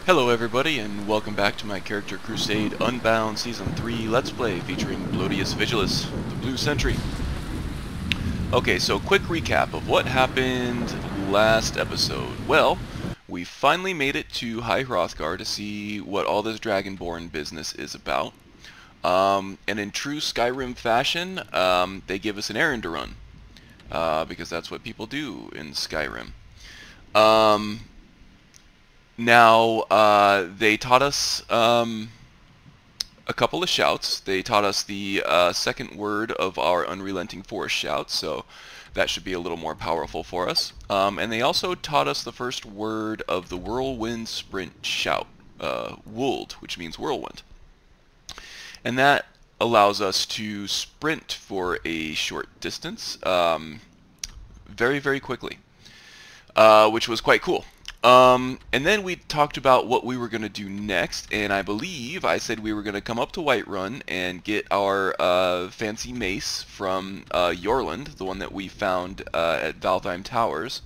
Hello everybody, and welcome back to my character Crusade Unbound Season 3 Let's Play featuring Blodius Vigilis, the Blue Sentry. Okay, so quick recap of what happened last episode. Well, we finally made it to High Hrothgar to see what all this Dragonborn business is about. And in true Skyrim fashion, they give us an errand to run. Because that's what people do in Skyrim. Now, they taught us a couple of shouts. They taught us the second word of our Unrelenting Force shout, so that should be a little more powerful for us. And they also taught us the first word of the Whirlwind Sprint shout, Wold, which means whirlwind. And that allows us to sprint for a short distance very, very quickly, which was quite cool. And then we talked about what we were going to do next, and I believe I said we were going to come up to Whiterun and get our fancy mace from Yorland, the one that we found at Valtheim Towers.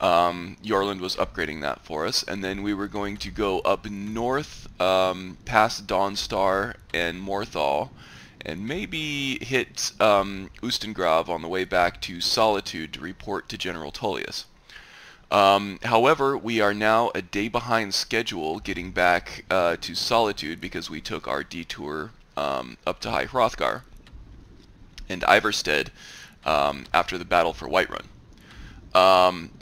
Yorland was upgrading that for us, and then we were going to go up north past Dawnstar and Morthal, and maybe hit Ustengrav on the way back to Solitude to report to General Tullius. However, we are now a day behind schedule getting back to Solitude because we took our detour up to High Hrothgar and Iverstead after the battle for Whiterun.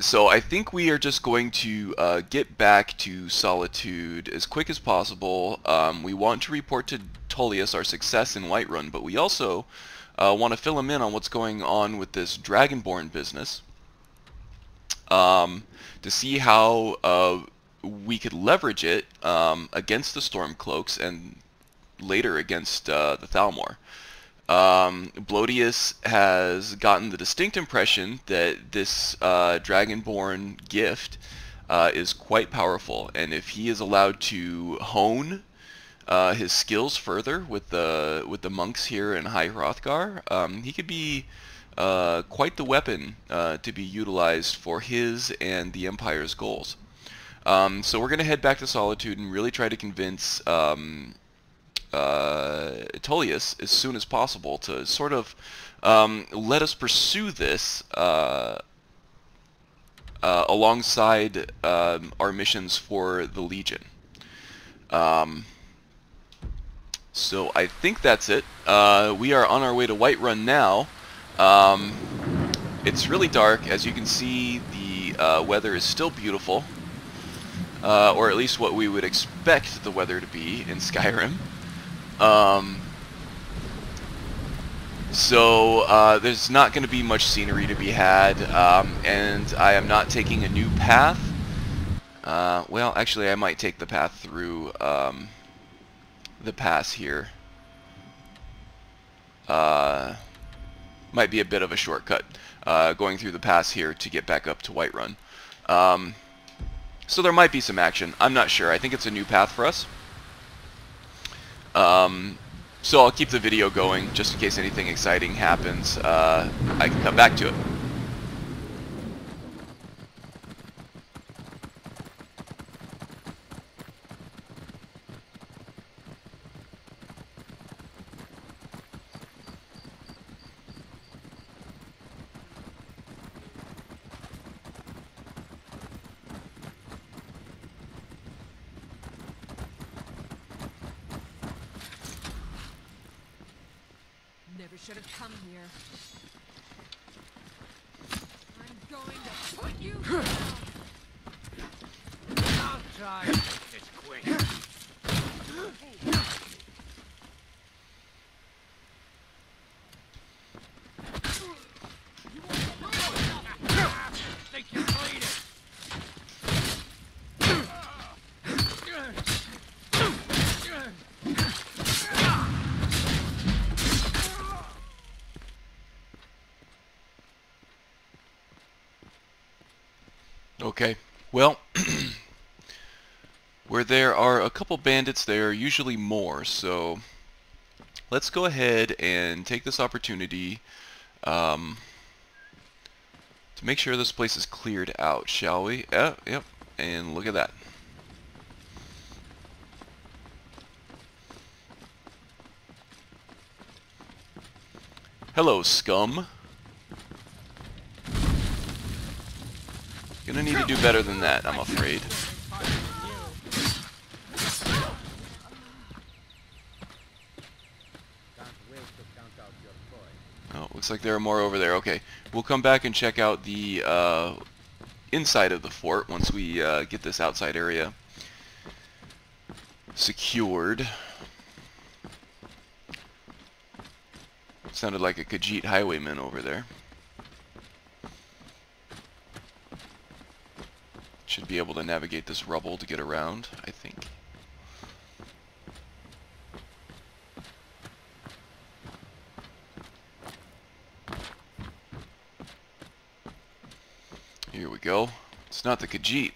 So I think we are just going to get back to Solitude as quick as possible. We want to report to Tullius our success in Whiterun, but we also want to fill him in on what's going on with this Dragonborn business. To see how we could leverage it against the Stormcloaks and later against the Thalmor. Blodius has gotten the distinct impression that this Dragonborn gift is quite powerful, and if he is allowed to hone his skills further with the monks here in High Hrothgar, he could be quite the weapon to be utilized for his and the Empire's goals. So we're going to head back to Solitude and really try to convince Tullius as soon as possible to sort of let us pursue this alongside our missions for the Legion. So I think that's it. We are on our way to Whiterun now. It's really dark. As you can see, the weather is still beautiful, or at least what we would expect the weather to be in Skyrim. So there's not going to be much scenery to be had, and I am not taking a new path. Well, actually, I might take the path through the pass here. Might be a bit of a shortcut going through the pass here to get back up to Whiterun. So there might be some action. I'm not sure. I think it's a new path for us. So I'll keep the video going just in case anything exciting happens. I can come back to it. Never should have come here. I'm going to put you down. I'll try to make this quick. Think you're bleeding. Okay, well, where there are a couple bandits, there are usually more, so let's go ahead and take this opportunity to make sure this place is cleared out, shall we? Yep, and look at that. Hello, scum. Gonna need to do better than that, I'm afraid. Oh, looks like there are more over there. Okay, we'll come back and check out the inside of the fort once we get this outside area secured. Sounded like a Khajiit highwayman over there. Should be able to navigate this rubble to get around, I think. Here we go. It's not the Khajiit.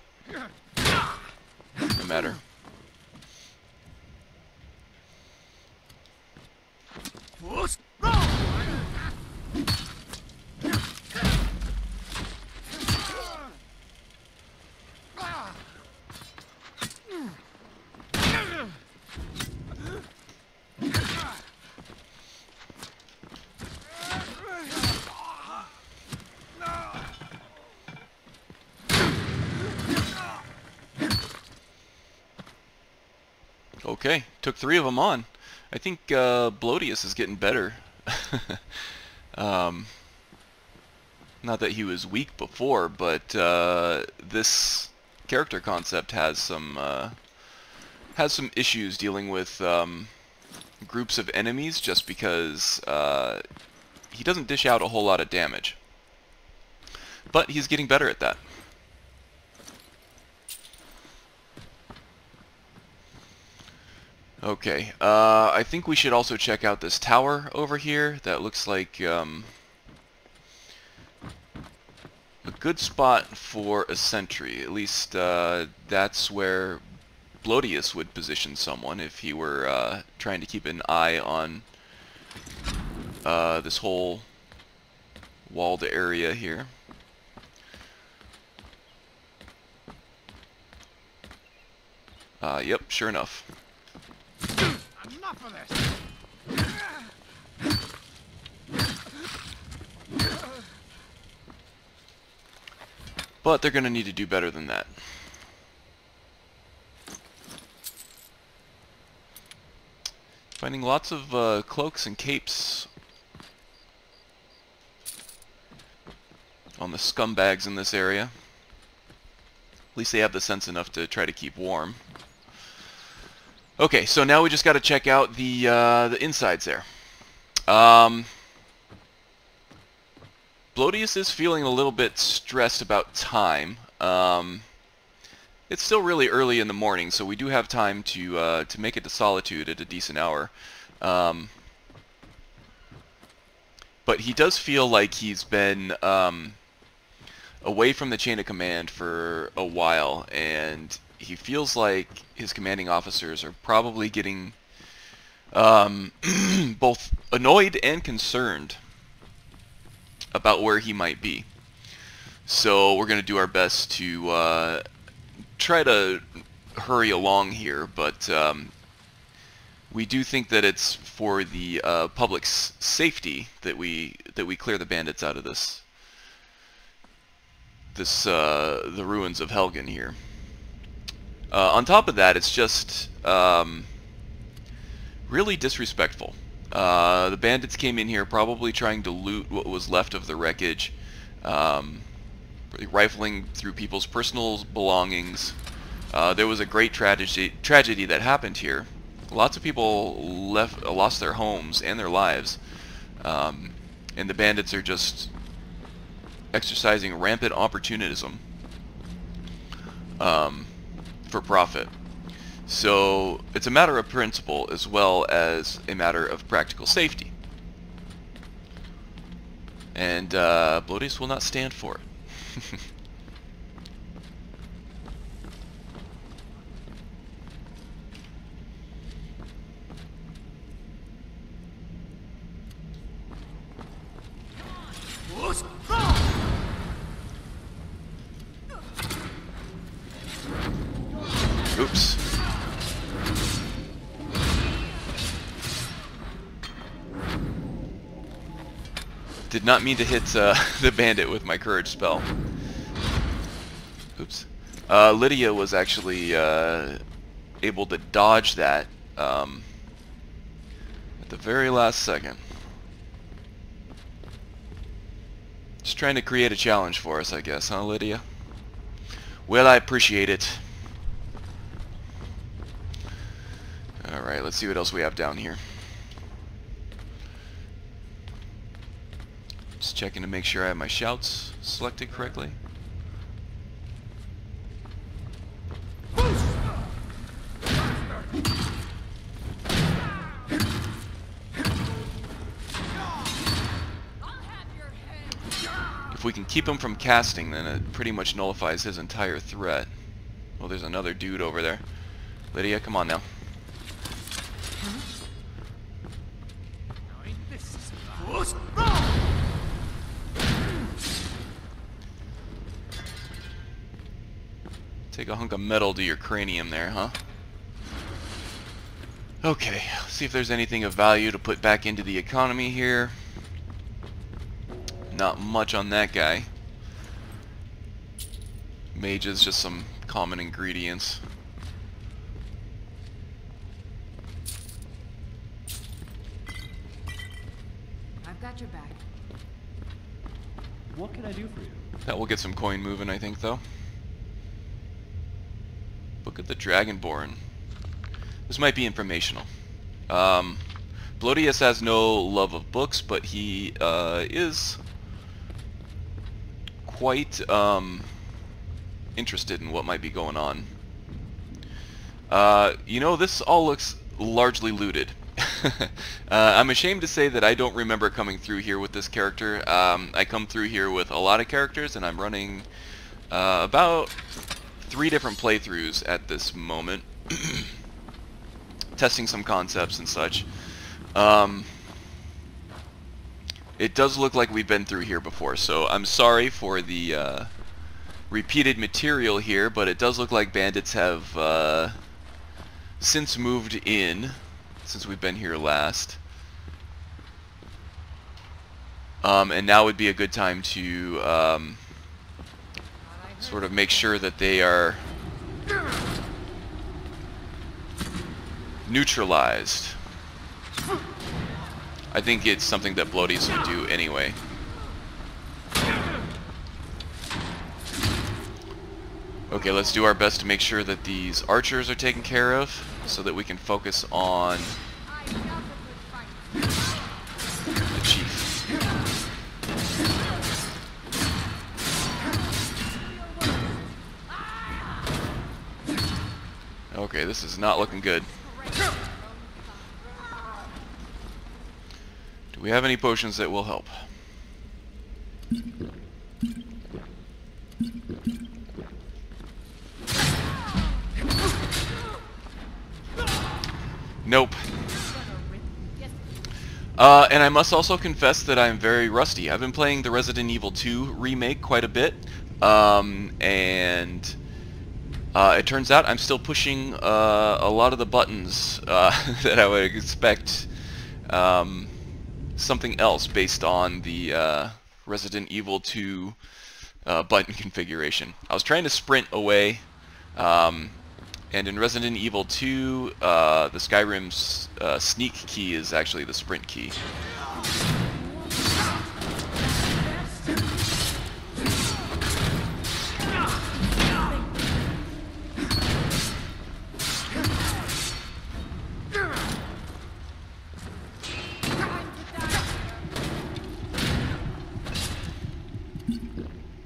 No matter. Okay, took 3 of them on. I think Blodius is getting better. Not that he was weak before, but this character concept has some issues dealing with groups of enemies, just because he doesn't dish out a whole lot of damage. But he's getting better at that. Okay, I think we should also check out this tower over here. That looks like a good spot for a sentry. At least that's where Blodius would position someone if he were trying to keep an eye on this whole walled area here. Yep, sure enough. Enough of this. But they're going to need to do better than that. Finding lots of cloaks and capes on the scumbags in this area. At least they have the sense enough to try to keep warm. Okay, so now we just got to check out the insides there. Blodius is feeling a little bit stressed about time. It's still really early in the morning, so we do have time to make it to Solitude at a decent hour. But he does feel like he's been away from the chain of command for a while, and he feels like his commanding officers are probably getting both annoyed and concerned about where he might be. So we're going to do our best to try to hurry along here, but we do think that it's for the public's safety that we clear the bandits out of the ruins of Helgen here. On top of that, it's just really disrespectful. The bandits came in here probably trying to loot what was left of the wreckage, rifling through people's personal belongings. There was a great tragedy that happened here. Lots of people lost their homes and their lives, and the bandits are just exercising rampant opportunism for profit. So it's a matter of principle as well as a matter of practical safety. And Blodius will not stand for it. Oops. Did not mean to hit the bandit with my courage spell. Oops. Lydia was actually able to dodge that at the very last second. Just trying to create a challenge for us, I guess, huh, Lydia? Well, I appreciate it. Alright, let's see what else we have down here. Just checking to make sure I have my shouts selected correctly. If we can keep him from casting, then it pretty much nullifies his entire threat. Well, there's another dude over there. Lydia, come on now. Take a hunk of metal to your cranium there, huh? Okay, see if there's anything of value to put back into the economy here. Not much on that guy. Mages, just some common ingredients. I've got your back. What can I do for you? That will get some coin moving, I think, though. Book of the Dragonborn. This might be informational. Blodius has no love of books, but he is quite interested in what might be going on. You know, this all looks largely looted. I'm ashamed to say that I don't remember coming through here with this character. I come through here with a lot of characters, and I'm running about 3 different playthroughs at this moment. Testing some concepts and such. It does look like we've been through here before, so I'm sorry for the repeated material here, but it does look like bandits have since moved in, since we've been here last. And now would be a good time to sort of make sure that they are neutralized. I think it's something that Blodius would do anyway. Okay, let's do our best to make sure that these archers are taken care of, so that we can focus on the chief. Okay, this is not looking good. Do we have any potions that will help? Nope. And I must also confess that I'm very rusty. I've been playing the Resident Evil 2 remake quite a bit, and it turns out I'm still pushing a lot of the buttons that I would expect something else based on the Resident Evil 2 button configuration. I was trying to sprint away, and in Resident Evil 2, the Skyrim's sneak key is actually the sprint key.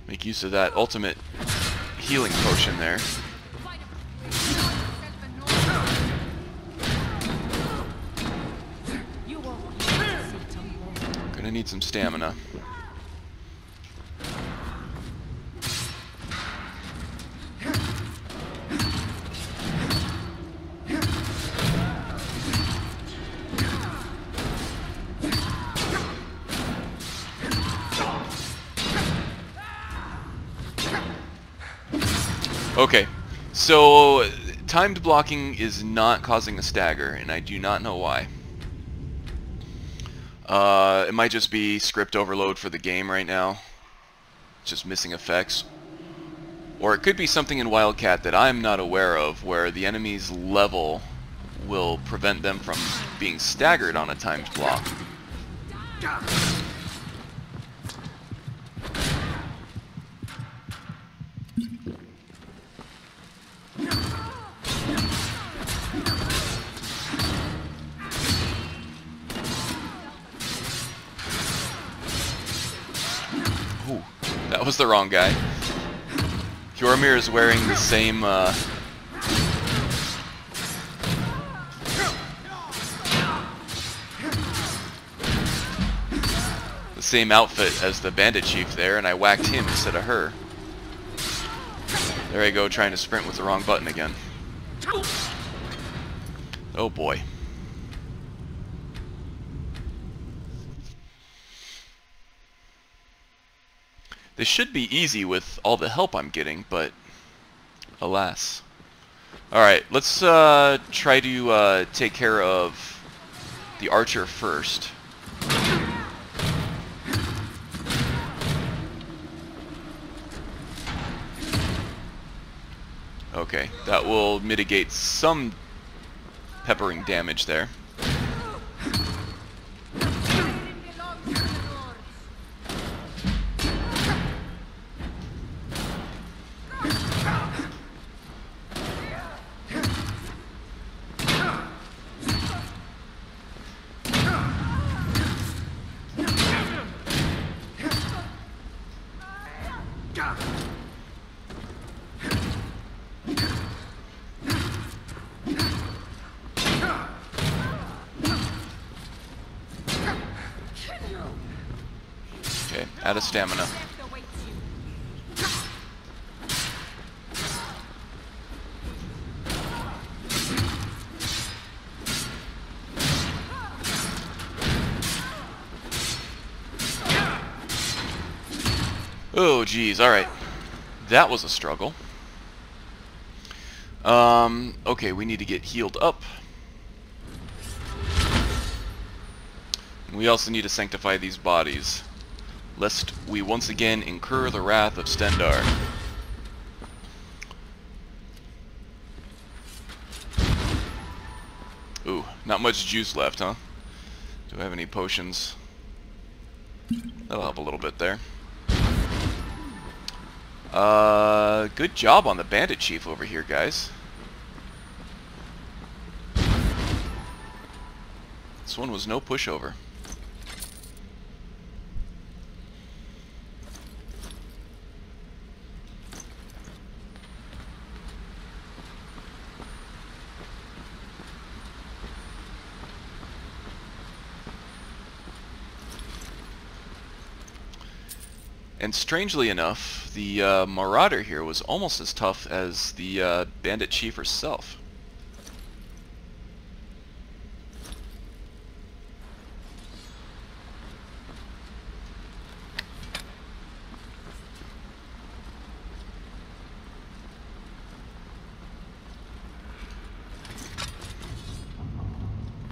Make use of that ultimate healing potion there. Gonna need some stamina. Okay, so timed blocking is not causing a stagger, and I do not know why. It might just be script overload for the game right now. Just missing effects. Or it could be something in Wildcat that I'm not aware of, where the enemy's level will prevent them from being staggered on a timed block. Ooh, that was the wrong guy. Jormir is wearing the same, outfit as the bandit chief there, and I whacked him instead of her. There I go, trying to sprint with the wrong button again. Oh boy. This should be easy with all the help I'm getting, but alas. Alright, let's try to take care of the archer first. Okay, that will mitigate some peppering damage there. Okay, out of stamina. Oh, geez, alright. That was a struggle. Okay, we need to get healed up. We also need to sanctify these bodies, lest we once again incur the wrath of Stendar. Ooh, not much juice left, huh? Do I have any potions? That'll help a little bit there. Good job on the bandit chief over here, guys. This one was no pushover. And strangely enough, the Marauder here was almost as tough as the Bandit Chief herself.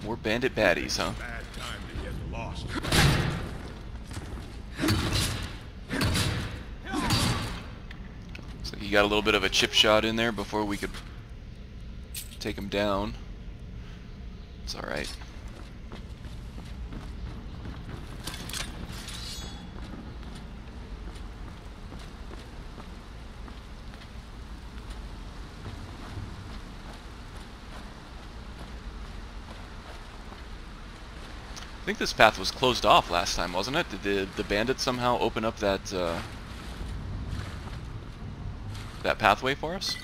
More bandit baddies, huh? Bad time to get lost. Looks like he got a little bit of a chip shot in there before we could take him down. It's alright. I think this path was closed off last time, wasn't it? Did the bandits somehow open up that that pathway for us?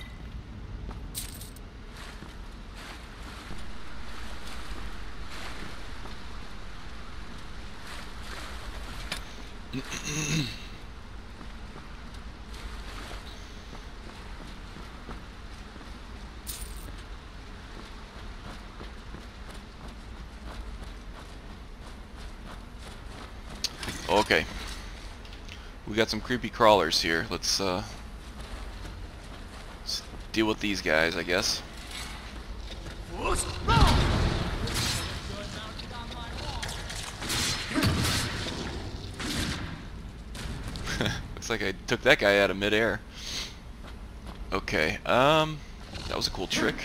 Okay. We got some creepy crawlers here. Let's deal with these guys, I guess. Looks like I took that guy out of midair. Okay, that was a cool trick.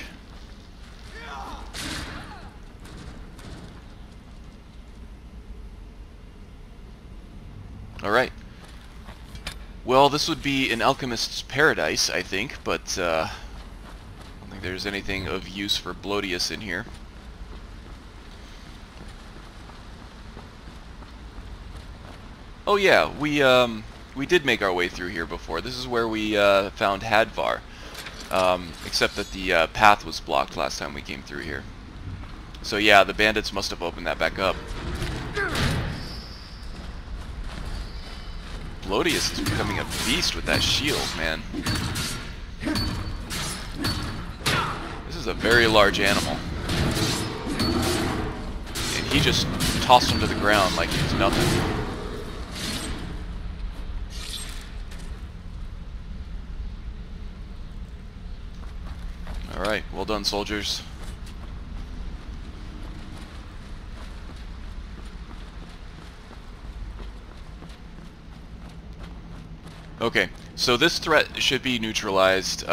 Alright. Well, this would be an alchemist's paradise, I think, but I don't think there's anything of use for Blodius in here. Oh yeah, we did make our way through here before. This is where we found Hadvar, except that the path was blocked last time we came through here. So yeah, the bandits must have opened that back up. Blodius is becoming a beast with that shield, man. This is a very large animal. And he just tossed him to the ground like it was nothing. Alright, well done, soldiers. Okay, so this threat should be neutralized.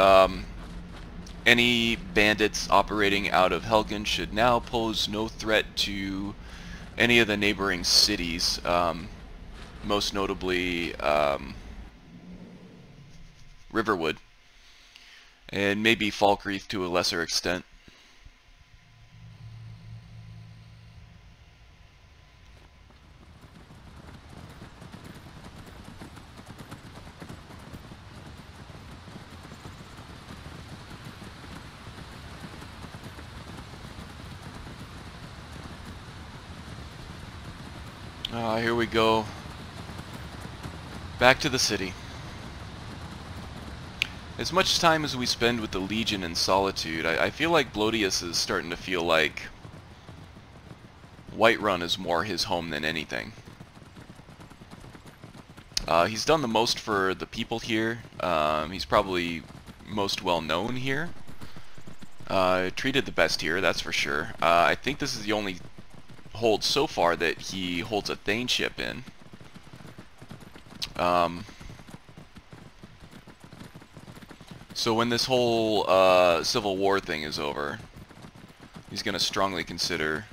Any bandits operating out of Helgen should now pose no threat to any of the neighboring cities, most notably Riverwood, and maybe Falkreath to a lesser extent. Here we go. Back to the city. As much time as we spend with the Legion in Solitude, I feel like Blodius is starting to feel like Whiterun is more his home than anything. He's done the most for the people here. He's probably most well known here. Treated the best here, that's for sure. I think this is the only hold so far that he holds a thainship in. So when this whole Civil War thing is over, he's going to strongly consider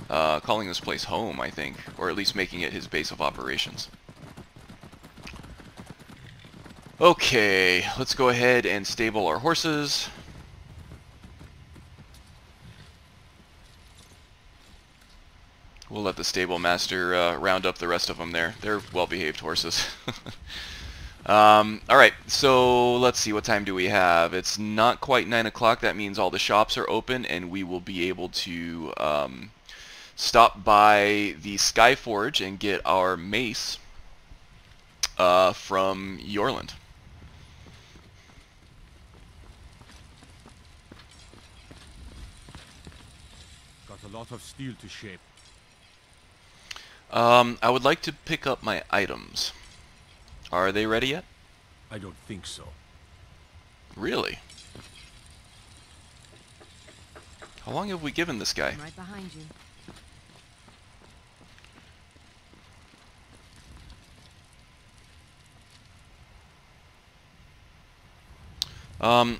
calling this place home, I think, or at least making it his base of operations. Okay, let's go ahead and stable our horses. We'll let the stable master round up the rest of them there. They're well-behaved horses. Alright, so let's see, what time do we have? It's not quite 9 o'clock. That means all the shops are open, and we will be able to stop by the Skyforge and get our mace from Yorland. Got a lot of steel to shape. I would like to pick up my items. Are they ready yet? I don't think so. Really? How long have we given this guy? I'm right behind you.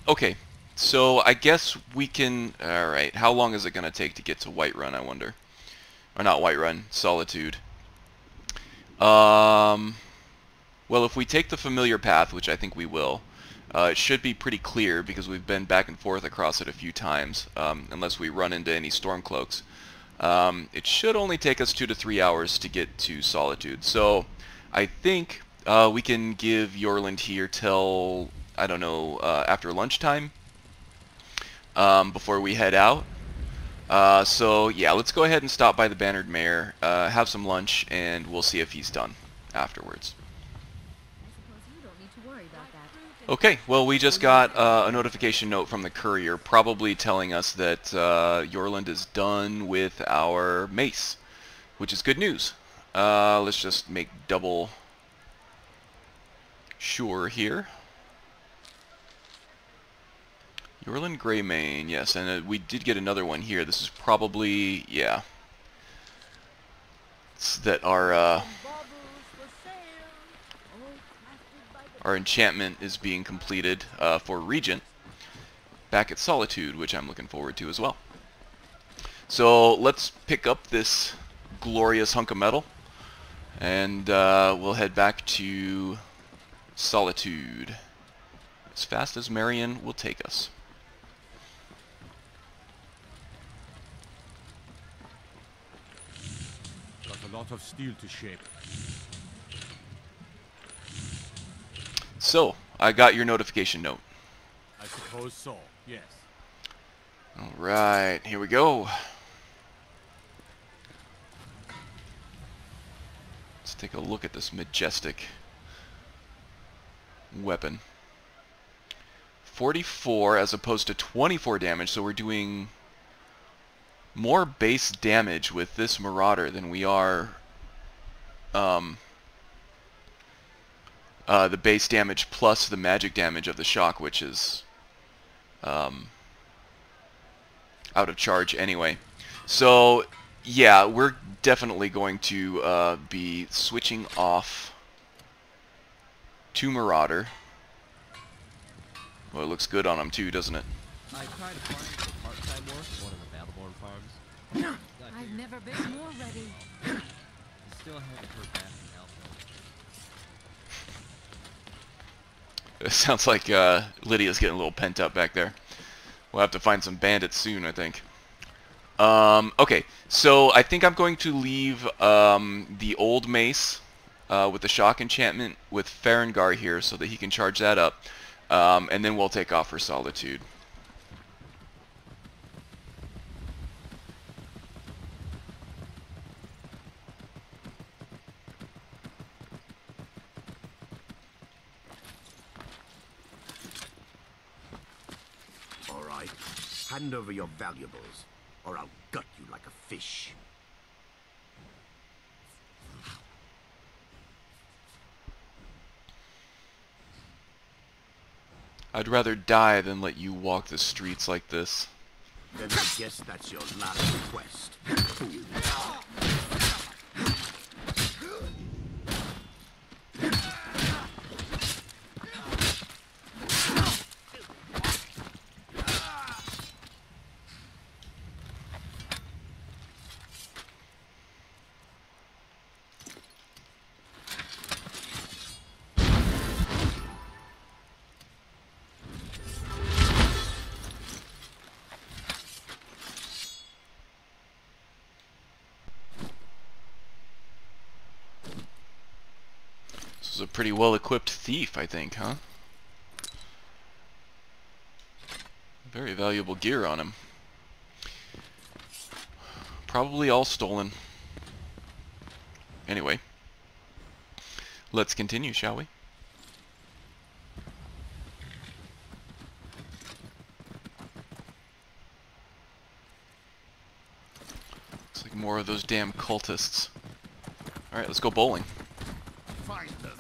Okay. So I guess we can... Alright, how long is it going to take to get to Whiterun, I wonder? Or not Whiterun, Solitude. Well, if we take the familiar path, which I think we will, it should be pretty clear because we've been back and forth across it a few times, unless we run into any Stormcloaks. It should only take us 2 to 3 hours to get to Solitude. So I think we can give Yorland here till, I don't know, after lunchtime, before we head out. So yeah, let's go ahead and stop by the Bannered Mare, have some lunch, and we'll see if he's done afterwards. Okay, well, we just got a notification note from the courier, probably telling us that Yorland is done with our mace, which is good news. Let's just make double sure here. Yorland Greymane, yes, and we did get another one here. This is probably, yeah, it's that our our enchantment is being completed for Regent back at Solitude, which I'm looking forward to as well. So let's pick up this glorious hunk of metal, and we'll head back to Solitude as fast as Marion will take us. Got a lot of steel to shape. So, I got your notification note. I suppose so, yes. Alright, here we go. Let's take a look at this majestic weapon. 44 as opposed to 24 damage, so we're doing more base damage with this Marauder than we are the base damage plus the magic damage of the shock, which is out of charge anyway. So yeah, we're definitely going to be switching off to Marauder. Well, it looks good on him too, doesn't it? I tried applying for part-time work at one of the Battleborn farms. I've never been more ready. Still haven't heard back from Alpha. It sounds like Lydia's getting a little pent up back there. We'll have to find some bandits soon, I think. Okay, so I think I'm going to leave the old mace with the shock enchantment with Farengar here so that he can charge that up. And then we'll take off for Solitude. All right, hand over your valuables, or I'll gut you like a fish. I'd rather die than let you walk the streets like this. Then I guess that's your last request. This is a pretty well-equipped thief, I think, huh? Very valuable gear on him. Probably all stolen. Anyway, let's continue, shall we? Looks like more of those damn cultists. Alright, let's go bowling. Find them.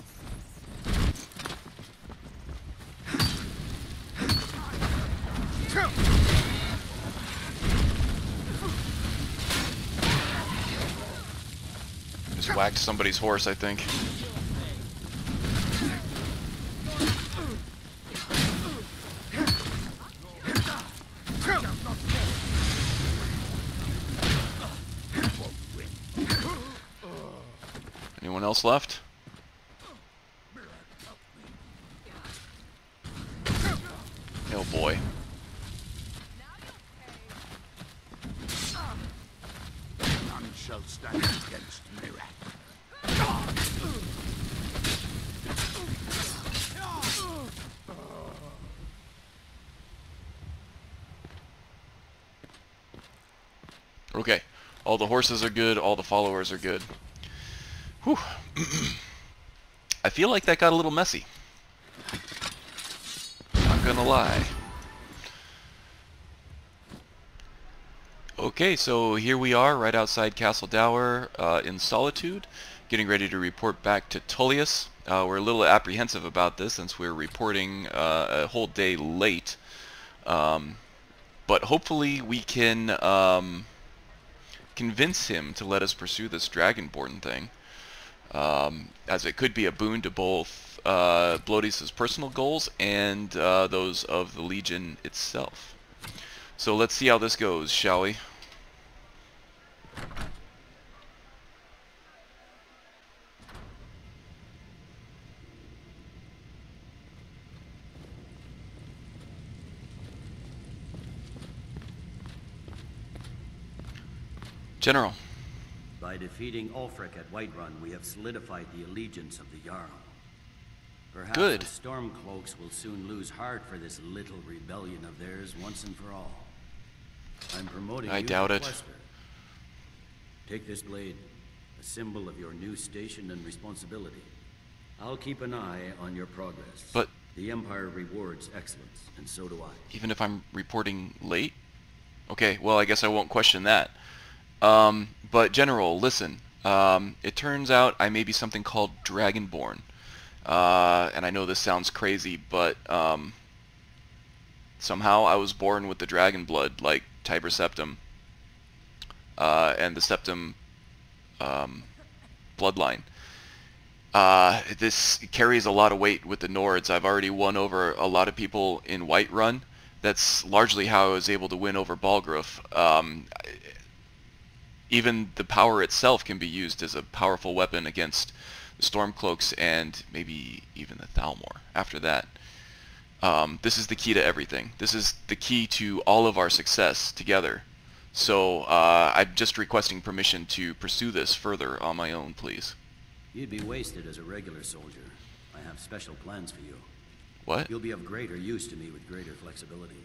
Just whacked somebody's horse, I think. Anyone else left? Oh boy. None shall stand against Mirak. Okay. All the horses are good, all the followers are good. Whew. I feel like that got a little messy. Not gonna lie. Okay, so here we are right outside Castle Dower in Solitude, getting ready to report back to Tullius. We're a little apprehensive about this since we're reporting a whole day late. But hopefully we can convince him to let us pursue this Dragonborn thing. As it could be a boon to both Blodius' personal goals and those of the Legion itself. So let's see how this goes, shall we? General. By defeating Ulfric at Whiterun, we have solidified the allegiance of the Jarl. Perhaps Good. the Stormcloaks will soon lose heart for this little rebellion of theirs once and for all. I'm promoting I you doubt to it. Quester. Take this blade, a symbol of your new station and responsibility. I'll keep an eye on your progress. But the Empire rewards excellence, and so do I. even if I'm reporting late? Okay, well, I guess I won't question that. But General, listen. It turns out I may be something called Dragonborn. And I know this sounds crazy, but somehow I was born with the dragon blood, like Tiber Septim, and the Septim bloodline. This carries a lot of weight with the Nords. I've already won over a lot of people in Whiterun. That's largely how I was able to win over Balgruuf. Even the power itself can be used as a powerful weapon against the Stormcloaks and maybe even the Thalmor after that. This is the key to everything. This is the key to all of our success together. So I'm just requesting permission to pursue this further on my own, please. You'd be wasted as a regular soldier. I have special plans for you. What? You'll be of greater use to me with greater flexibility.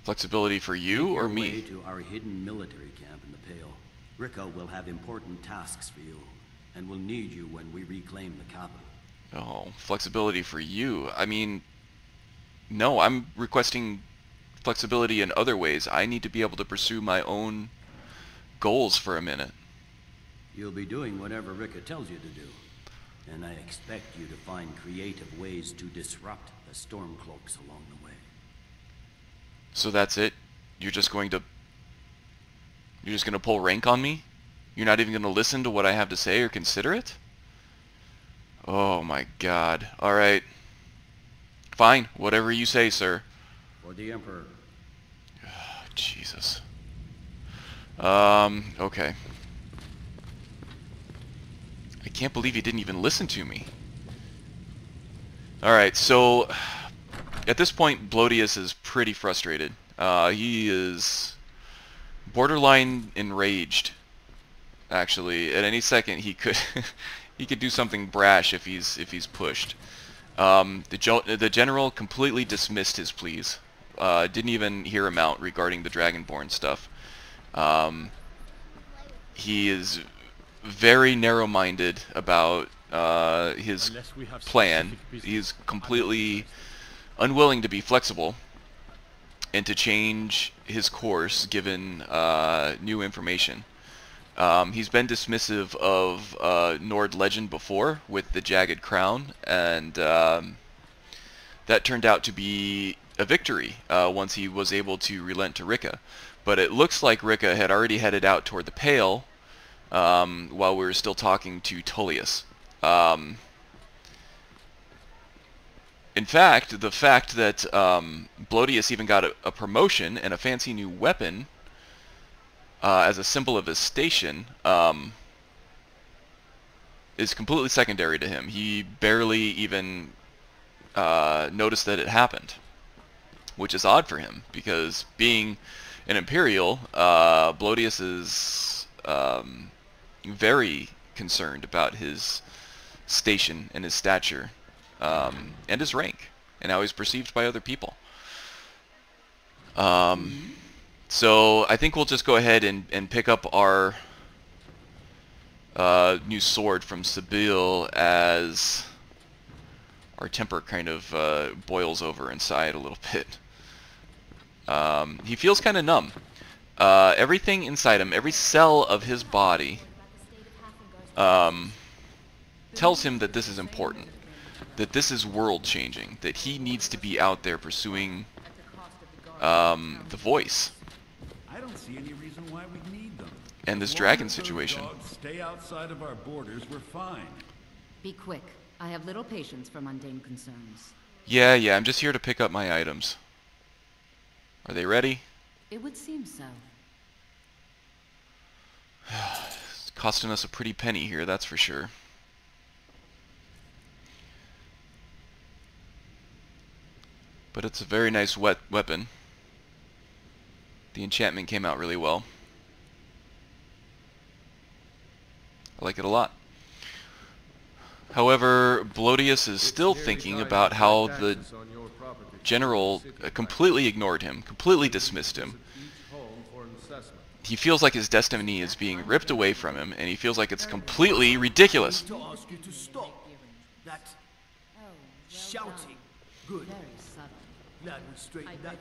Flexibility for you or Make your way me? to our hidden military camp in the Pale. Ricka will have important tasks for you, and will need you when we reclaim the capital. Oh, flexibility for you. I mean, no, I'm requesting flexibility in other ways. I need to be able to pursue my own goals for a minute. You'll be doing whatever Ricka tells you to do, and I expect you to find creative ways to disrupt the Stormcloaks along the way. So that's it? You're just going to pull rank on me? You're not even going to listen to what I have to say or consider it? Oh my god. Alright. Fine. Whatever you say, sir. For the Emperor. Jesus. Okay. I can't believe he didn't even listen to me. Alright, so at this point Blodius is pretty frustrated. He is borderline enraged, actually. At any second he could he could do something brash if he's pushed. The general completely dismissed his pleas. Didn't even hear him out regarding the Dragonborn stuff. He is very narrow-minded about his plan. He's completely unwilling to be flexible and to change his course given new information. He's been dismissive of Nord legend before with the Jagged Crown, and that turned out to be a victory once he was able to relent to Ricka. But it looks like Ricka had already headed out toward the Pale while we were still talking to Tullius. In fact, the fact that Blodius even got a promotion and a fancy new weapon as a symbol of his station is completely secondary to him. He barely even noticed that it happened, which is odd for him, because being an Imperial, Blodius is very concerned about his station and his stature and his rank and how he's perceived by other people. So I think we'll just go ahead and pick up our new sword from Sibyl as our temper kind of boils over inside a little bit. He feels kind of numb. Everything inside him, every cell of his body tells him that this is important, that this is world-changing, that he needs to be out there pursuing the voice. I don't see any reason why we need them. And this As long dragon as those situation. dogs stay outside of our borders, we're fine. Be quick. I have little patience for mundane concerns. Yeah, I'm just here to pick up my items. Are they ready? It would seem so. It's costing us a pretty penny here, that's for sure. But it's a very nice weapon. The enchantment came out really well. I like it a lot. However, Blodius is still thinking about how the general completely ignored him, completely dismissed him. He feels like his destiny is being ripped away from him, and he feels like it's completely ridiculous. To ask you to stop. That shouting. Good. Very subtle. Glad we straightened that out.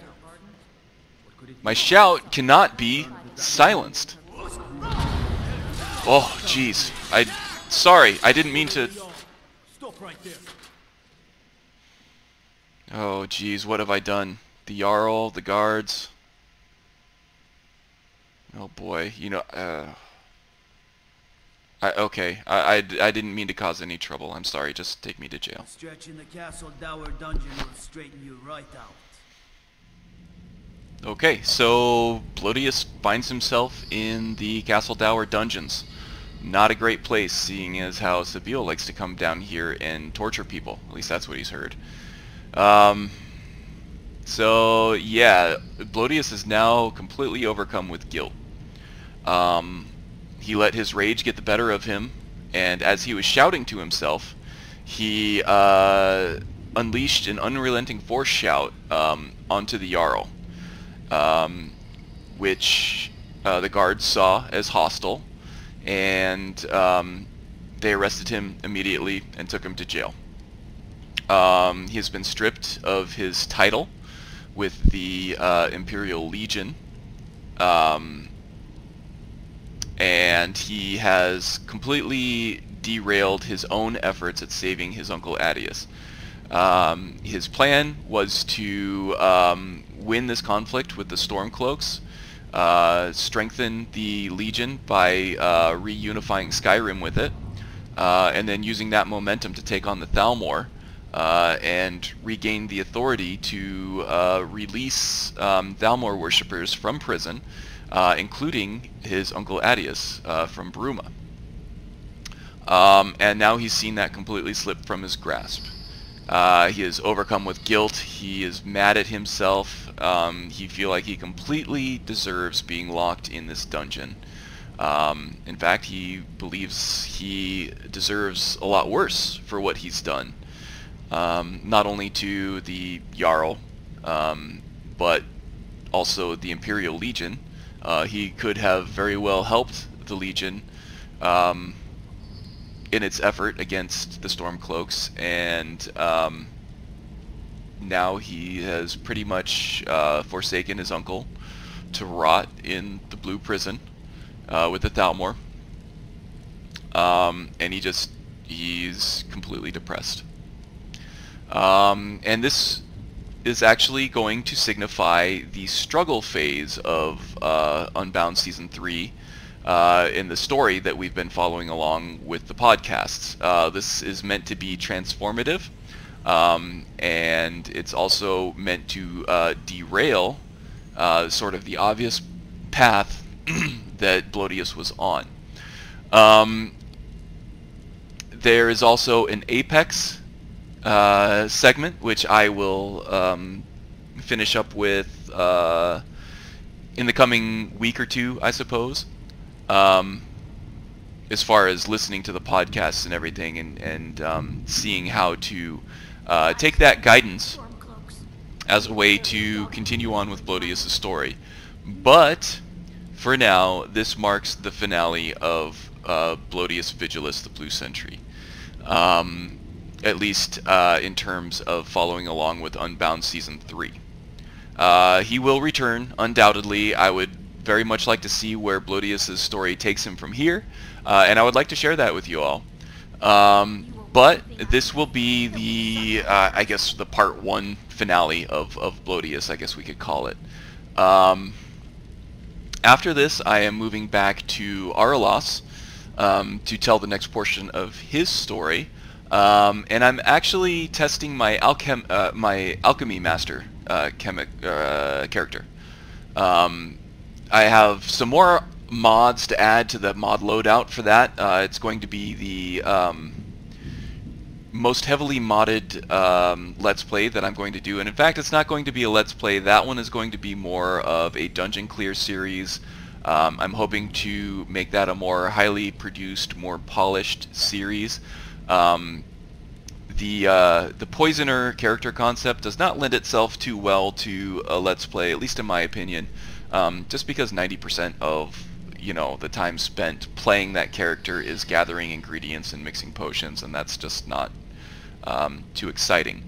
What could it My shout cannot be silenced. Oh, jeez. Sorry, I didn't mean to... Stop right there. Oh, jeez, what have I done? The Jarl, the guards... Oh boy, you know, I didn't mean to cause any trouble. I'm sorry, just take me to jail. stretch in the castle dower dungeon will straighten you right out. Okay, so Blodius finds himself in the Castle Dower dungeons. Not a great place, seeing as how Sabille likes to come down here and torture people. At least that's what he's heard. So, yeah, Blodius is now completely overcome with guilt. He let his rage get the better of him, and as he was shouting to himself, he unleashed an unrelenting force shout onto the Jarl, which the guards saw as hostile, and they arrested him immediately and took him to jail. He has been stripped of his title with the Imperial Legion, and he has completely derailed his own efforts at saving his uncle Addius. His plan was to win this conflict with the Stormcloaks, strengthen the Legion by reunifying Skyrim with it, and then using that momentum to take on the Thalmor, and regain the authority to release Thalmor worshippers from prison, including his uncle Addius from Bruma. And now he's seen that completely slip from his grasp. He is overcome with guilt. He is mad at himself. He feels like he completely deserves being locked in this dungeon. In fact, he believes he deserves a lot worse for what he's done. Not only to the Jarl, but also the Imperial Legion. He could have very well helped the Legion in its effort against the Stormcloaks, and now he has pretty much forsaken his uncle to rot in the Blue Prison with the Thalmor, and he's completely depressed. And this is actually going to signify the struggle phase of Unbound Season 3 in the story that we've been following along with the podcasts. This is meant to be transformative, and it's also meant to derail sort of the obvious path that Blodius was on. There is also an Apex segment, which I will finish up with in the coming week or two, I suppose, as far as listening to the podcasts and everything, and seeing how to take that guidance as a way to continue on with Blodius' story. But for now, this marks the finale of Blodius Vigilis, the Blue Sentry. At least in terms of following along with Unbound Season 3. He will return, undoubtedly. I would very much like to see where Blodius' story takes him from here, and I would like to share that with you all. But this will be the, I guess, the Part 1 finale of Blodius, I guess we could call it. After this, I am moving back to Arlos to tell the next portion of his story. And I'm actually testing my alchemy master character. I have some more mods to add to the mod loadout for that. It's going to be the most heavily modded Let's Play that I'm going to do. And in fact, it's not going to be a Let's Play. That one is going to be more of a dungeon clear series. I'm hoping to make that a more highly produced, more polished series. The Poisoner character concept does not lend itself too well to a Let's Play, at least in my opinion, just because 90% of the time spent playing that character is gathering ingredients and mixing potions, and that's just not too exciting.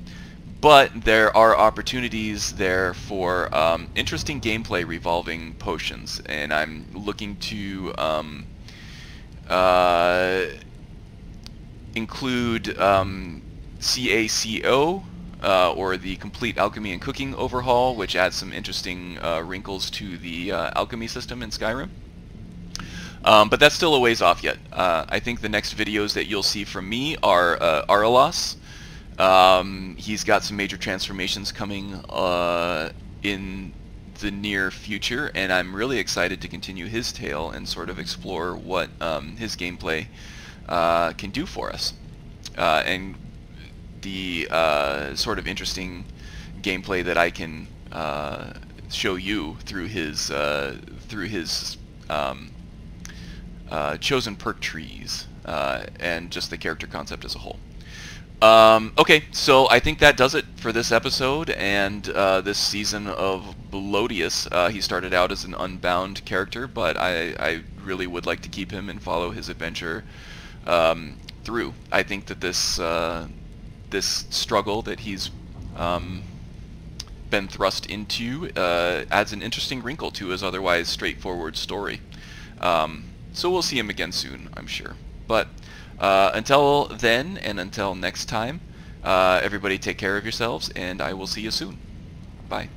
But there are opportunities there for interesting gameplay revolving potions, and I'm looking to include CACO, or the Complete Alchemy and Cooking Overhaul, which adds some interesting wrinkles to the alchemy system in Skyrim. But that's still a ways off yet. I think the next videos that you'll see from me are Aralas. He's got some major transformations coming in the near future, and I'm really excited to continue his tale and sort of explore what his gameplay can do for us. And the sort of interesting gameplay that I can show you through his chosen perk trees and just the character concept as a whole. Okay, so I think that does it for this episode and this season of Blodius. He started out as an Unbound character, but I really would like to keep him and follow his adventure through. I think that this struggle that he's been thrust into adds an interesting wrinkle to his otherwise straightforward story. So we'll see him again soon, I'm sure. But until then, and until next time, everybody take care of yourselves, and I will see you soon. Bye.